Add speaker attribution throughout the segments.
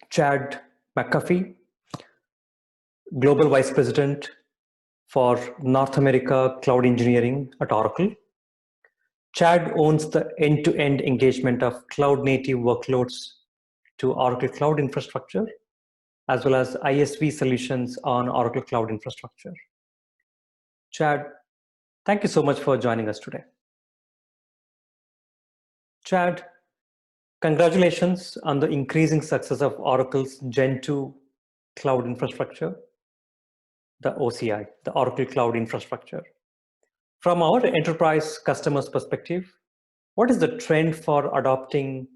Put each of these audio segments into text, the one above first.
Speaker 1: Chad Mcafee, Global Vice President for North America Cloud Engineering at Oracle. Chad owns the end-to-end engagement of cloud-native workloads to Oracle Cloud Infrastructure, as well as ISV solutions on Oracle Cloud Infrastructure. Chad, thank you so much for joining us today. Chad, congratulations on the increasing success of Oracle's Gen 2 cloud infrastructure, the OCI, the Oracle Cloud Infrastructure. From our enterprise customers' perspective, what is the trend for adopting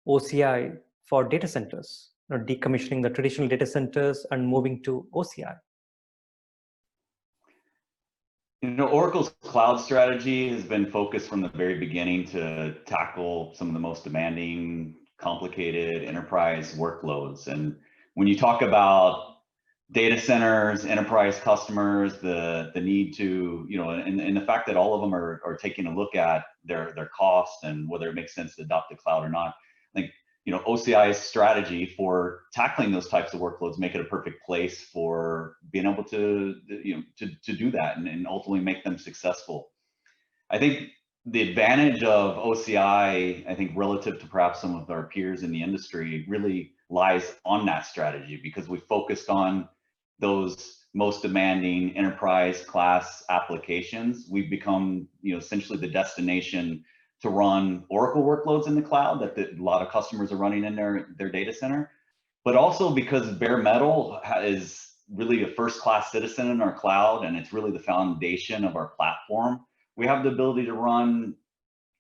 Speaker 1: OCI for data centers, decommissioning the traditional data centers and moving to OCI?
Speaker 2: Oracle's cloud strategy has been focused from the very beginning to tackle some of the most demanding, complicated enterprise workloads. And when you talk about data centers, enterprise customers, the need to, and the fact that all of them are taking a look at their costs and whether it makes sense to adopt the cloud or not. I think, OCI's strategy for tackling those types of workloads make it a perfect place for being able to, to do that and ultimately make them successful. I think the advantage of OCI, I think relative to perhaps some of our peers in the industry, really lies on that strategy because we focused on those most demanding enterprise class applications. We've become, essentially the destination to run Oracle workloads in the cloud that a lot of customers are running in their data center, but also because bare metal is really a first-class citizen in our cloud, and it's really the foundation of our platform. We have the ability to run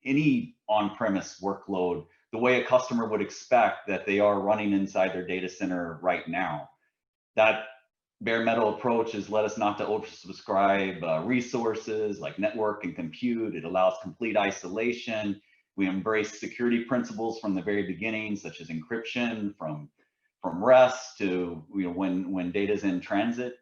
Speaker 2: any on-premise workload the way a customer would expect that they are running inside their data center right now. That bare metal approach has led us not to oversubscribe resources like network and compute. It allows complete isolation. We embrace security principles from the very beginning, such as encryption from rest to when data's in transit.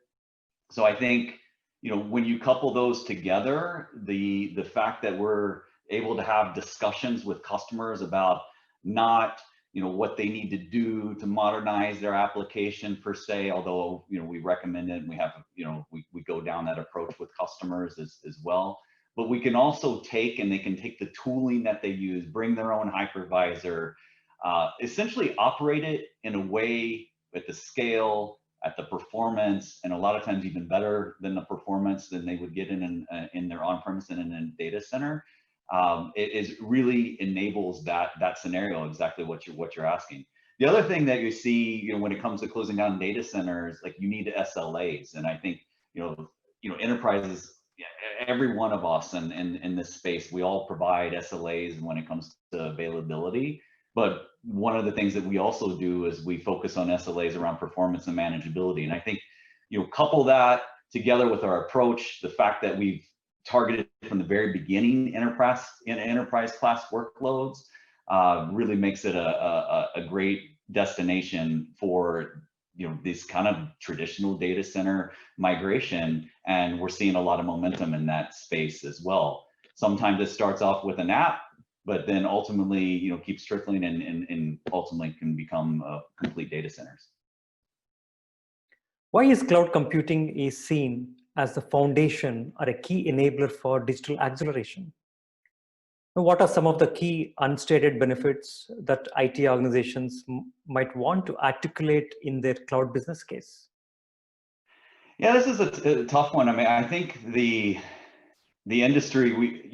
Speaker 2: So I think when you couple those together, the fact that we're able to have discussions with customers about not what they need to do to modernize their application per se, although we recommend it and we have we go down that approach with customers as well. But we can also they can take the tooling that they use, bring their own hypervisor, essentially operate it in a way at the scale, at the performance, and a lot of times even better than the performance than they would get in their on-premise and in a data center. It really enables that scenario, exactly what you're asking. The other thing that you see, when it comes to closing down data centers, like you need SLAs, and I think enterprises, every one of us in this space, we all provide SLAs when it comes to availability. But one of the things that we also do is we focus on SLAs around performance and manageability, and I think couple that together with our approach, the fact that we've targeted from the very beginning enterprise class workloads really makes it a great destination for this kind of traditional data center migration, and we're seeing a lot of momentum in that space as well. Sometimes it starts off with an app, but then ultimately keeps trickling and ultimately can become complete data centers.
Speaker 1: Why is cloud computing seen as the foundation or a key enabler for digital acceleration? What are some of the key unstated benefits that IT organizations might want to articulate in their cloud business case?
Speaker 2: Yeah, this is a tough one. I mean, I think the industry,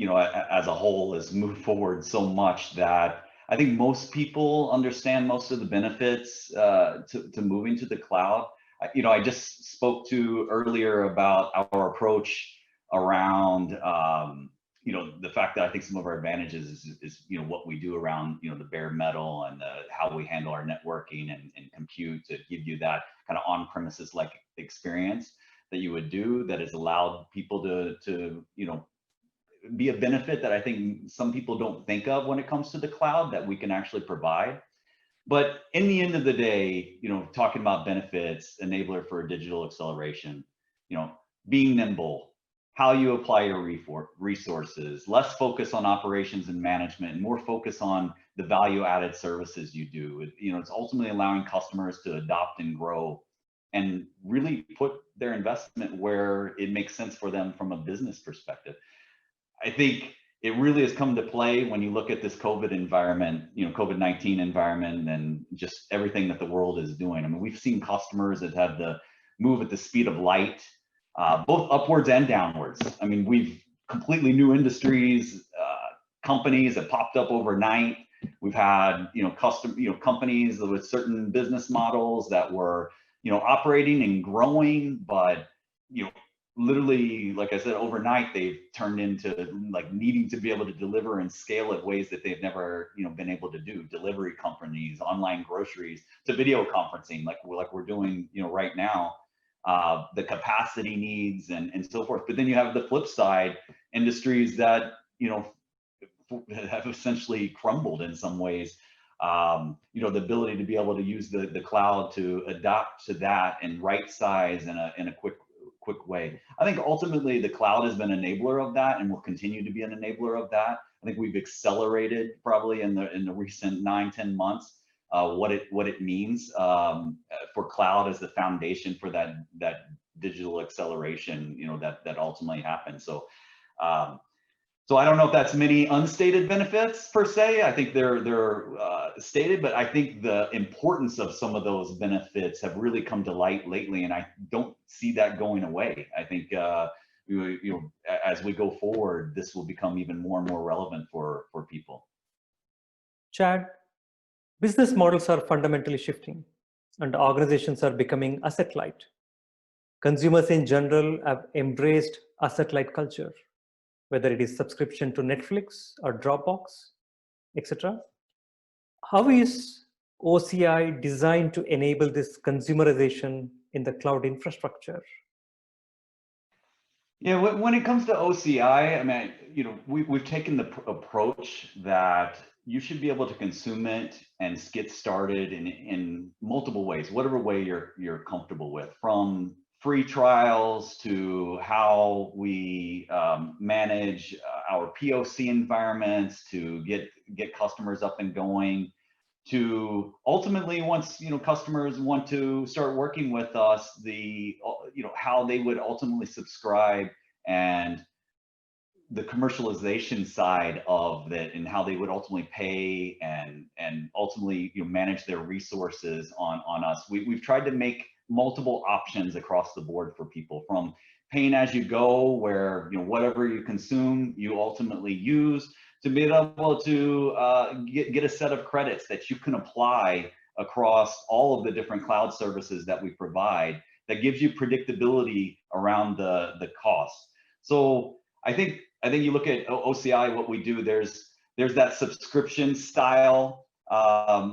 Speaker 2: as a whole, has moved forward so much that I think most people understand most of the benefits to moving to the cloud. I just spoke to earlier about our approach around, the fact that I think some of our advantages is what we do around, the bare metal and how we handle our networking and compute to give you that kind of on-premises like experience that you would do that has allowed people to be a benefit that I think some people don't think of when it comes to the cloud that we can actually provide. But in the end of the day, talking about benefits, enabler for digital acceleration, being nimble, how you apply your resources, less focus on operations and management, and more focus on the value-added services you do. It's ultimately allowing customers to adopt and grow and really put their investment where it makes sense for them from a business perspective. I think it really has come to play when you look at this COVID environment, COVID-19 environment, and just everything that the world is doing. I mean, we've seen customers that have to move at the speed of light, both upwards and downwards. I mean, we've completely new industries, companies that popped up overnight. We've had, companies with certain business models that were, operating and growing, but, literally, like I said, overnight, they've turned into like needing to be able to deliver and scale at ways that they've never, been able to do. Delivery companies, online groceries, to video conferencing, like we're doing, right now. The capacity needs and so forth. But then you have the flip side, industries that, have essentially crumbled in some ways. The ability to be able to use the cloud to adapt to that and right size in a quick way. I think ultimately the cloud has been an enabler of that and will continue to be an enabler of that. I think we've accelerated probably in the recent 9-10 months what it means for cloud as the foundation for that digital acceleration, that ultimately happens. So I don't know if that's many unstated benefits per se. I think they're stated, but I think the importance of some of those benefits have really come to light lately, and I don't see that going away. I think as we go forward, this will become even more and more relevant for people.
Speaker 1: Chad, business models are fundamentally shifting, and organizations are becoming asset-light. Consumers in general have embraced asset-light culture, whether it is subscription to Netflix or Dropbox, etc. How is OCI designed to enable this consumerization in the cloud infrastructure?
Speaker 2: Yeah, when it comes to OCI, I mean, we've taken the approach that you should be able to consume it and get started in multiple ways, whatever way you're comfortable with, from free trials to how we manage our POC environments to get customers up and going, to ultimately once customers want to start working with us, how they would ultimately subscribe and the commercialization side of it and how they would ultimately pay and ultimately manage their resources on us. We've tried to make multiple options across the board for people, from paying as you go, where whatever you consume you ultimately use, to be able to get a set of credits that you can apply across all of the different cloud services that we provide, that gives you predictability around the cost. So I think you look at OCI, what we do, there's that subscription style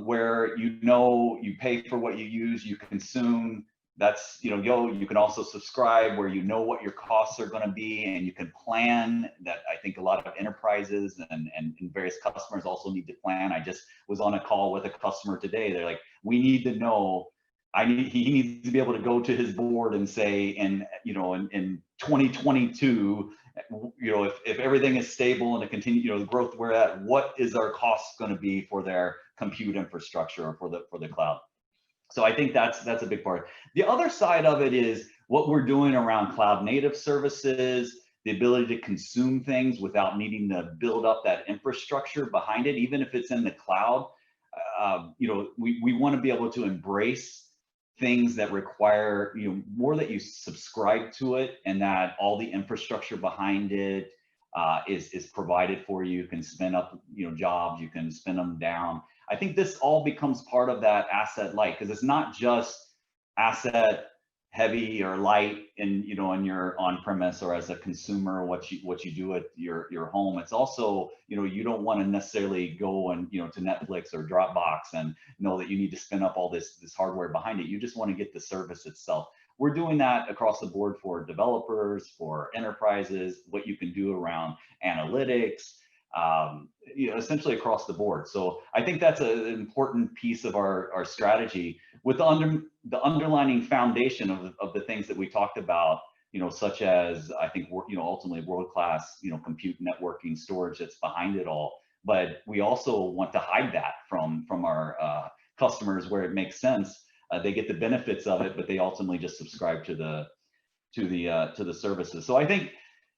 Speaker 2: where you pay for what you use, you consume. That's you can also subscribe where what your costs are going to be, and you can plan that. I think a lot of enterprises and various customers also need to plan. I just was on a call with a customer today. They're like, we need to know. He needs to be able to go to his board and say, in 2022, if everything is stable and it continue, the growth we're at, what is our cost going to be for their compute infrastructure or for the cloud? So I think that's a big part. The other side of it is what we're doing around cloud native services, the ability to consume things without needing to build up that infrastructure behind it, even if it's in the cloud. We want to be able to embrace things that require more that you subscribe to it, and that all the infrastructure behind it is provided for you. You can spin up jobs, you can spin them down. I think this all becomes part of that asset light, because it's not just asset heavy or light in in your on-premise or as a consumer, what you do at your home. It's also you don't want to necessarily go and to Netflix or Dropbox and know that you need to spin up all this hardware behind it. You just want to get the service itself. We're doing that across the board for developers, for enterprises, what you can do around analytics, essentially across the board. So I think that's an important piece of our strategy, with the underlying foundation of the things that we talked about, such as I think ultimately world-class compute, networking, storage that's behind it all. But we also want to hide that from our customers where it makes sense. They get the benefits of it, but they ultimately just subscribe to the services. So I think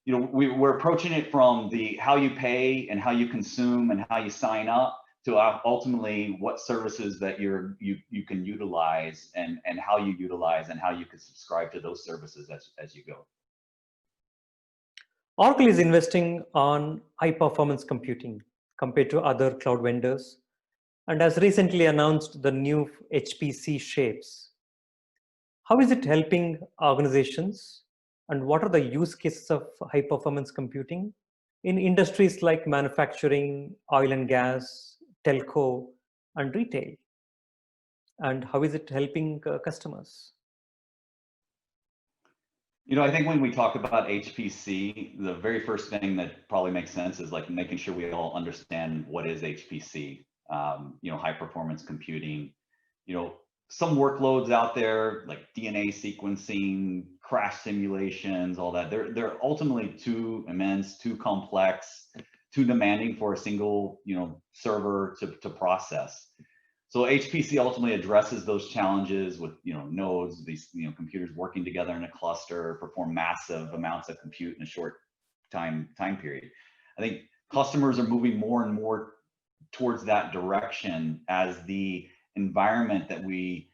Speaker 2: we're approaching it from the how you pay and how you consume and how you sign up to ultimately what services that you can utilize and how you utilize and how you can subscribe to those services as you go.
Speaker 1: Oracle is investing on high performance computing compared to other cloud vendors and has recently announced the new HPC shapes. How is it helping organizations, and what are the use cases of high performance computing in industries like manufacturing, oil and gas, telco, and retail? And how is it helping customers?
Speaker 2: I think when we talk about HPC, the very first thing that probably makes sense is like making sure we all understand what is HPC, high performance computing. Some workloads out there like DNA sequencing, crash simulations, all that, they're ultimately too immense, too complex, too demanding for a single, server to process. So HPC ultimately addresses those challenges with, nodes, these, computers working together in a cluster, perform massive amounts of compute in a short time period. I think customers are moving more and more towards that direction as the environment that we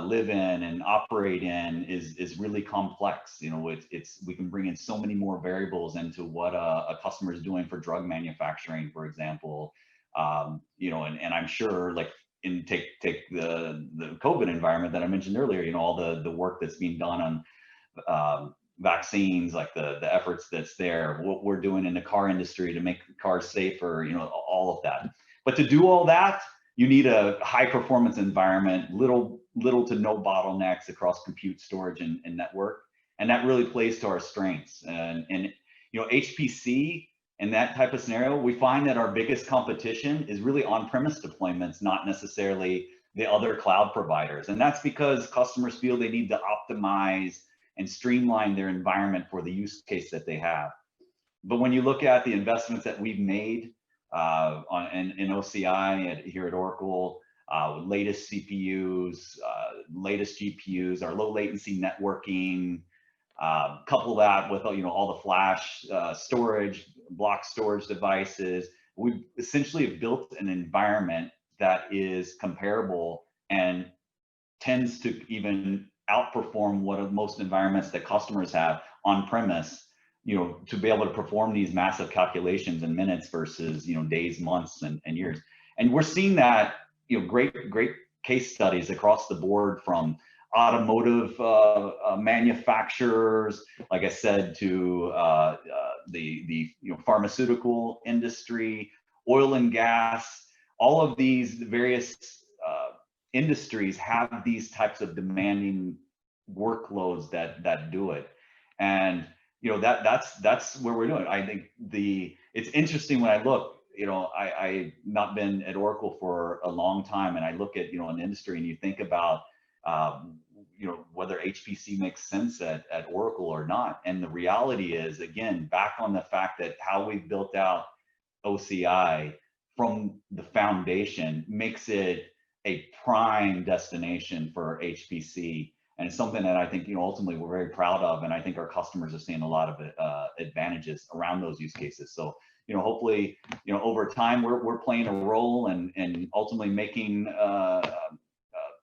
Speaker 2: live in and operate in is really complex. We can bring in so many more variables into what a customer is doing for drug manufacturing, for example. And I'm sure like take the COVID environment that I mentioned earlier, all the work that's being done on vaccines, like the efforts that's there, what we're doing in the car industry to make cars safer, all of that. But to do all that, you need a high performance environment, little to no bottlenecks across compute, storage, and network. And that really plays to our strengths. And HPC in that type of scenario, we find that our biggest competition is really on-premise deployments, not necessarily the other cloud providers. And that's because customers feel they need to optimize and streamline their environment for the use case that they have. But when you look at the investments that we've made in OCI here at Oracle, latest CPUs, latest GPUs, our low latency networking, couple that with all the flash storage, block storage devices, we essentially have built an environment that is comparable and tends to even outperform what most environments that customers have on premise, to be able to perform these massive calculations in minutes versus days, months, and years. And we're seeing that great case studies across the board, from automotive manufacturers, like I said, to the pharmaceutical industry, oil and gas. All of these various industries have these types of demanding workloads that do it, and that's where we're doing. I think it's interesting when I look. I've not been at Oracle for a long time, and I look at an industry, and you think about whether HPC makes sense at Oracle or not. And the reality is, again, back on the fact that how we've built out OCI from the foundation makes it a prime destination for HPC. And it's something that I think, ultimately we're very proud of. And I think our customers are seeing a lot of advantages around those use cases. So, hopefully, over time, we're playing a role and ultimately making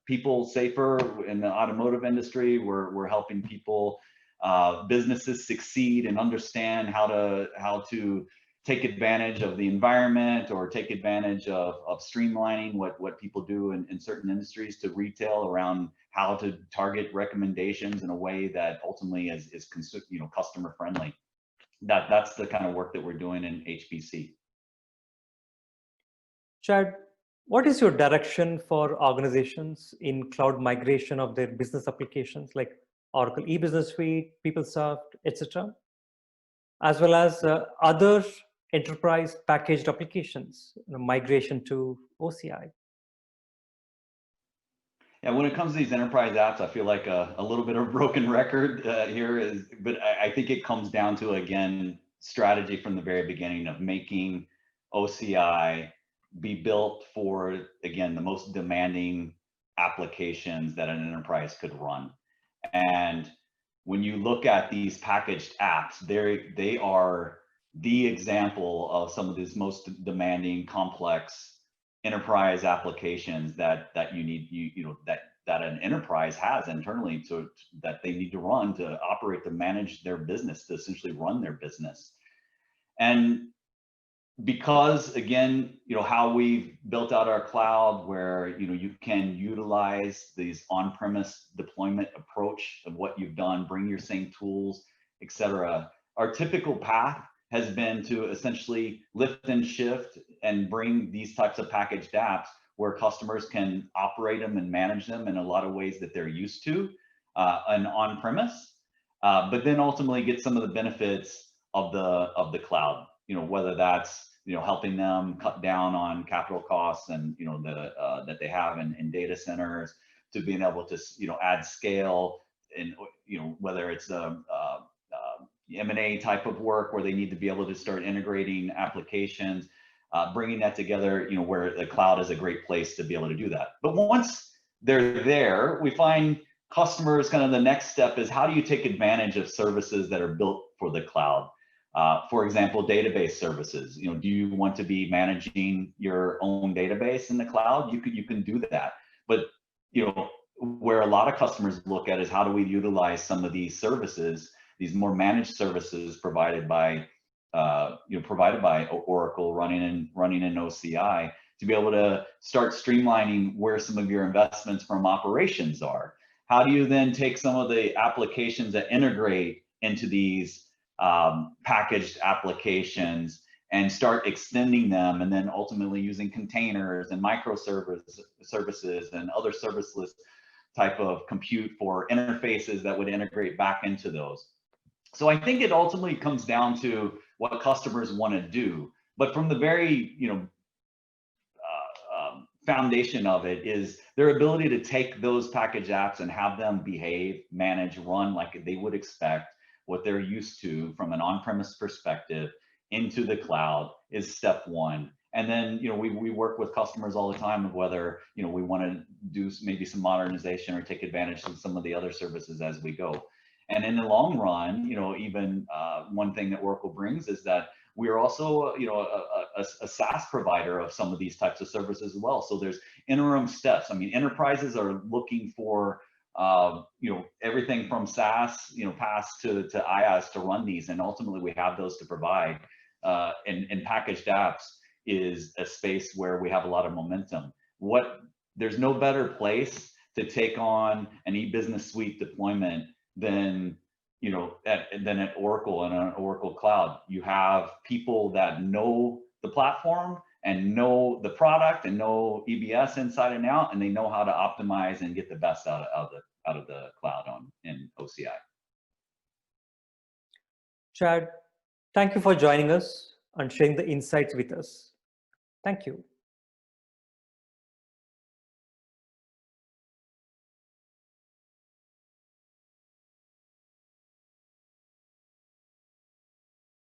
Speaker 2: people safer in the automotive industry. We're helping people, businesses succeed and understand how to take advantage of the environment, or take advantage of streamlining what people do in certain industries, to retail around how to target recommendations in a way that ultimately is customer friendly. That's the kind of work that we're doing in HPC.
Speaker 1: Chad, what is your direction for organizations in cloud migration of their business applications like Oracle E-Business Suite, PeopleSoft, etc., as well as other enterprise packaged applications, migration to OCI?
Speaker 2: Yeah, when it comes to these enterprise apps, I feel like a little bit of a broken record but I think it comes down to, again, strategy from the very beginning of making OCI be built for, again, the most demanding applications that an enterprise could run. And when you look at these packaged apps, they are the example of some of these most demanding, complex enterprise applications that you need that an enterprise has internally that they need to run to operate, to manage their business, to essentially run their business. And because, again, how we've built out our cloud, where you can utilize these on-premise deployment approach of what you've done, bring your same tools, etc. Our typical path has been to essentially lift and shift and bring these types of packaged apps where customers can operate them and manage them in a lot of ways that they're used to and on-premise, but then ultimately get some of the benefits of the cloud. Whether that's helping them cut down on capital costs and that they have in data centers, to being able to add scale, and whether it's M&A type of work where they need to be able to start integrating applications, bringing that together, where the cloud is a great place to be able to do that. But once they're there, we find customers, kind of the next step is, how do you take advantage of services that are built for the cloud? For example, database services. Do you want to be managing your own database in the cloud? You can do that. But where a lot of customers look at is, how do we utilize some of these services, these more managed services provided by Oracle, running in OCI, to be able to start streamlining where some of your investments from operations are. How do you then take some of the applications that integrate into these packaged applications and start extending them, and then ultimately using containers and microservices and other serviceless type of compute for interfaces that would integrate back into those? So I think it ultimately comes down to what customers want to do. But from the very foundation of it is their ability to take those package apps and have them behave, manage, run like they would expect, what they're used to from an on-premise perspective, into the cloud is step one. And then we work with customers all the time of whether we want to do maybe some modernization or take advantage of some of the other services as we go. And in the long run, even one thing that Oracle brings is that we are also a SaaS provider of some of these types of services as well. So there's interim steps. I mean, enterprises are looking for everything from SaaS, PaaS to IaaS to run these, and ultimately we have those to provide. And packaged apps is a space where we have a lot of momentum. There's no better place to take on an e-business suite deployment than at Oracle and on Oracle Cloud. You have people that know the platform and know the product and know EBS inside and out, and they know how to optimize and get the best out of the cloud in OCI.
Speaker 1: Chad, thank you for joining us and sharing the insights with us. Thank you.